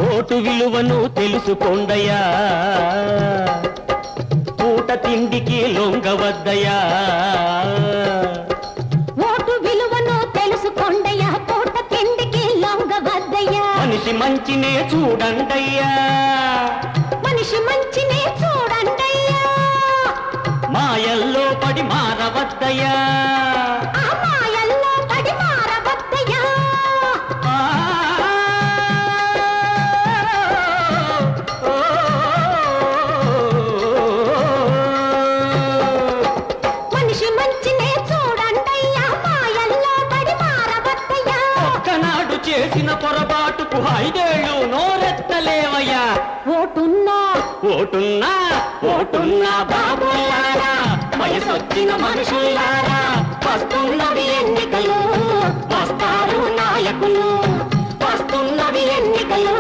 Vote విలువను తెలుసుకోండయ్యా, పూట తిండికి లొంగవద్దయ్యా. ఓటు విలువను తెలుసుకోండయ్యా, పూట తిండికి లొంగవద్దయ్యా. మనిషి మంచినే చూడండయ్యా, మనిషి మంచినే చూడండయ్యా. మాయల్లో పడి మారవద్దయ్యా, ఆ మాయల్లో పడి మారవద్దయ్యా. మనిషి మంచినే చూడండయ్యా, మాయల్లో పడి మారవద్దయ్యా. ఒక్కనాడు చేసిన పొరపాటుకు 5 ఏళ్ళు నోరెత్తలేవయ్యా. ఓటున్నా ఓటున్నా ఓటున్నా బాబులారా, వయసొచ్చిన మనుషులారా, వస్తున్నవి ఎన్నికలు, వస్తారు నాయకులు, వస్తున్నవి ఎన్నికలు.